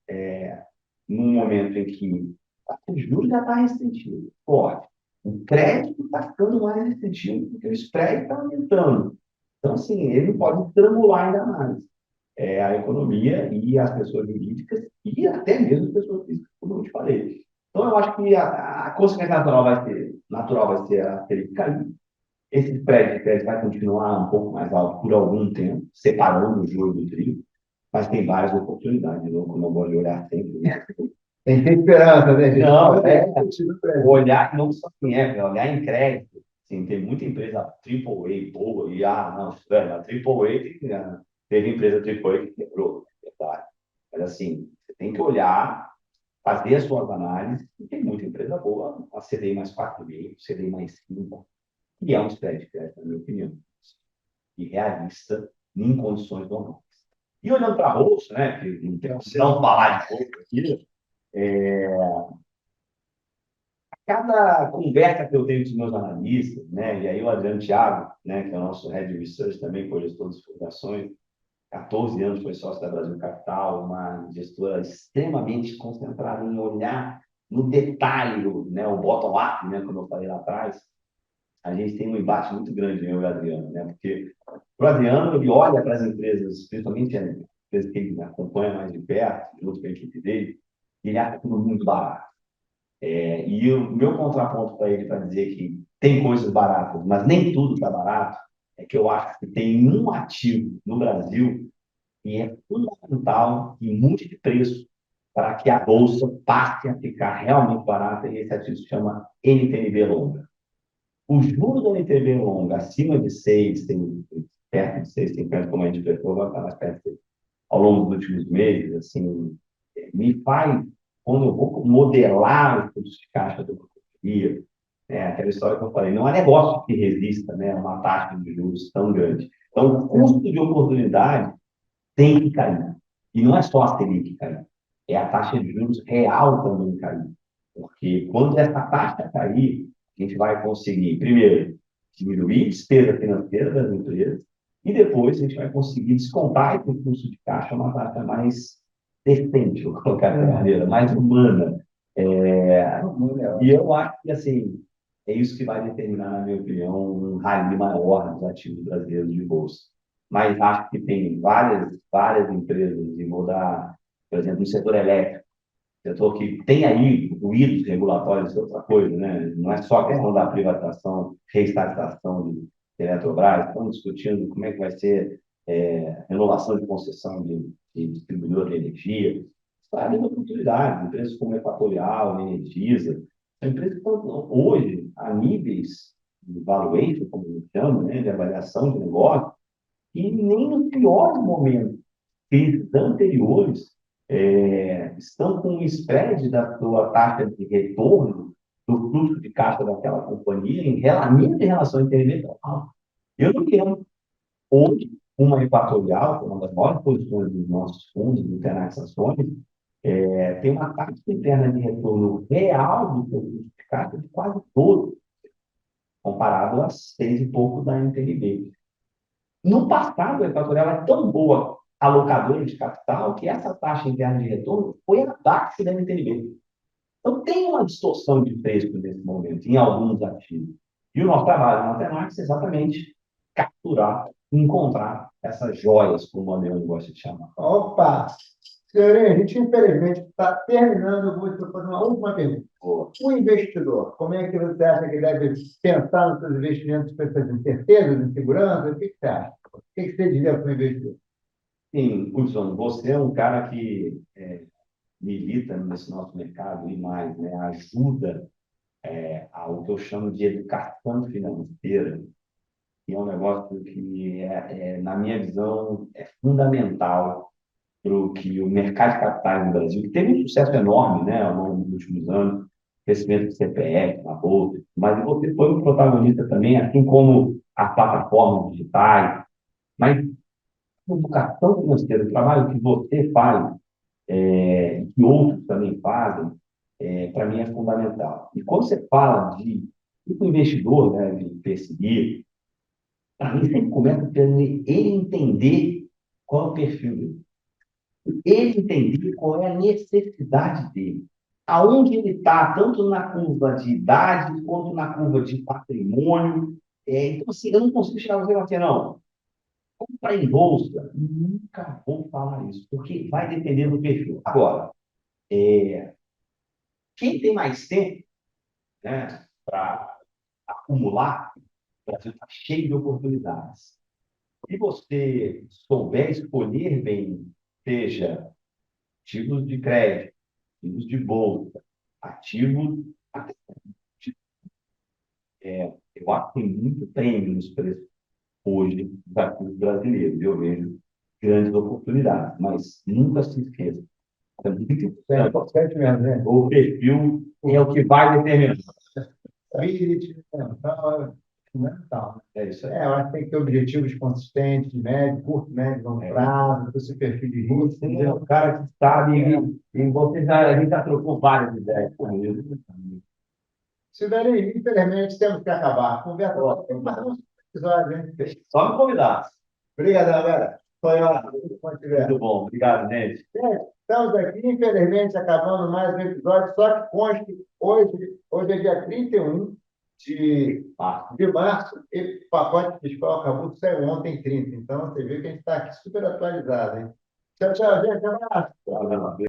Speaker 2: num momento em que o juros já está restritivo, pode. O crédito está ficando mais restritivo porque o spread está aumentando. Então, assim, ele não pode estrangular ainda mais a economia e as pessoas jurídicas e até mesmo as pessoas físicas, como eu te falei. Então, eu acho que a consequência natural vai ser a Selic cair. Esse spread de crédito vai continuar um pouco mais alto por algum tempo, separando o joio do trigo, mas tem várias oportunidades, como eu gosto de olhar sempre. Né?
Speaker 1: Tem que ter esperança, né, gente?
Speaker 2: Não, olhar não só assim, olhar em crédito, Assim, tem muita empresa AAA boa e, não, velho, a AAA teve empresa AAA que quebrou, é verdade. Mas, assim, você tem que olhar, fazer as suas análises, e tem muita empresa boa, a CDI mais 4,5, CDI mais 5, que é um spread de crédito, na minha opinião, e realista em condições normais. E olhando para a bolsa, né, que não falar de bolsa aqui, cada conversa que eu tenho com os meus analistas, né, e aí o Adriano Thiago, né, que é o nosso Head of Research também, foi gestor de fundações, 14 anos foi sócio da Brasil Capital, uma gestora extremamente concentrada em olhar no detalhe, né, o bottom-up, né, como eu falei lá atrás. A gente tem um embate muito grande, eu e o Adriano, né, porque o Adriano, ele olha para as empresas, principalmente as empresas que ele acompanha mais de perto, junto com a equipe dele, e ele acha tudo muito barato. E o meu contraponto para ele, para dizer que tem coisas baratas, mas nem tudo está barato, é que eu acho que tem um ativo no Brasil que é fundamental e muito de preço para que a bolsa passe a ficar realmente barata, e esse ativo se chama NTNB longa. O juro do NTNB longa, acima de 6, tem, perto de 6, tem perto como a gente prefere, vai estar mais perto de 6. Ao longo dos últimos meses, assim, me faz, quando eu vou modelar os fluxos de caixa do dia, aquela história que eu falei, não há negócio que resista, né, a uma taxa de juros tão grande. Então, o custo de oportunidade tem que cair. E não é só a Selic cair, é a taxa de juros real também cair. Porque quando essa taxa cair, a gente vai conseguir, primeiro, diminuir a despesa financeira das empresas, e depois a gente vai conseguir descontar esse custo de caixa uma taxa mais decente, vou colocar dessa maneira, mais humana. E eu acho que, assim, é isso que vai determinar, na minha opinião, um rally maior dos ativos brasileiros de bolsa. Mas acho que tem várias empresas, e vou dar, por exemplo, no setor elétrico, setor que tem aí ruídos regulatórios, é outra coisa, né? Não é só a questão da privatização, reestatização de Eletrobras, estão discutindo como é que vai ser renovação de concessão de distribuidor de energia. Várias oportunidades, empresas como Equatorial, Energisa, são empresas que estão hoje a níveis de valuation, como a gente chama, né, de avaliação de negócio, e nem nos piores momentos, crises anteriores, estão com um spread da sua taxa de retorno do fluxo de caixa daquela companhia em relação intermediária. Eu não lembro. Hoje, uma Equatorial, que é uma das maiores posições dos nossos fundos de internacionais, tem uma taxa interna de retorno real do seu custo de caixa de quase todo, comparado a 6 e pouco da NTNB. No passado, a Equatorial é tão boa alocadora de capital que essa taxa interna de retorno foi abaixo da NTNB. Então, tem uma distorção de preço nesse momento, em alguns ativos. E o nosso trabalho na Tenax é exatamente capturar, encontrar essas joias, como o Adriano gosta de chamar.
Speaker 1: Opa! Senhorinha, a gente infelizmente está terminando. Eu vou te fazer uma última pergunta. O investidor, como é que você acha que deve pensar nos seus investimentos com essas incertezas, inseguranças? O que você acha? O que você diria para o investidor?
Speaker 2: Sim, Hudson, você é um cara que milita nesse nosso mercado e mais, né, ajuda ao que eu chamo de educação financeira, que é um negócio que, na minha visão, é fundamental para o que o mercado de capitais no Brasil, que teve um sucesso enorme, né, ao longo dos últimos anos, crescimento do CPF, na Bolsa, mas você foi um protagonista também, assim como as plataformas digitais, mas a educação financeira, o trabalho que você faz, e que outros também fazem, para mim é fundamental. E quando você fala de o investidor, né, de perseguir, para mim sempre começa pelo ele entender qual é o perfil dele. Ele entender qual é a necessidade dele. Aonde ele está, tanto na curva de idade, quanto na curva de patrimônio. Então, assim, eu não consigo chegar a você e falar assim, não, comprar em bolsa, nunca vou falar isso, porque vai depender do perfil. Agora, quem tem mais tempo, né, para acumular, o Brasil está cheio de oportunidades. Se você souber escolher bem, seja ativos de crédito, ativos de bolsa, ativos Eu acho que tem muito prêmio nos preços hoje dos desafios brasileiros. Eu vejo grandes oportunidades, mas nunca se esqueça. É muito
Speaker 1: É
Speaker 2: importante.
Speaker 1: importante mesmo, né?
Speaker 2: O perfil é o que vai determinar.
Speaker 1: Spirit, mental, é fundamental.
Speaker 2: É isso aí.
Speaker 1: Eu acho que tem que ter objetivos consistentes, médio, curto, médio, longo prazo, ter esse perfil de risco.
Speaker 2: Você é o cara que sabe, e você já, a gente já trocou várias ideias com ele.
Speaker 1: Silveri, infelizmente temos que acabar. Conversa tem mais um episódio, hein?
Speaker 2: Só me convidar.
Speaker 1: Obrigado, galera. Foi ótimo.
Speaker 2: Muito bom. Obrigado, gente.
Speaker 1: Estamos aqui, infelizmente, acabando mais um episódio, só que conste, hoje é dia 31 de março, e o pacote fiscal acabou de sair ontem, 30. Então, você vê que a gente está aqui super atualizado, hein? Tchau, tchau, gente. Abraço.
Speaker 2: Tchau,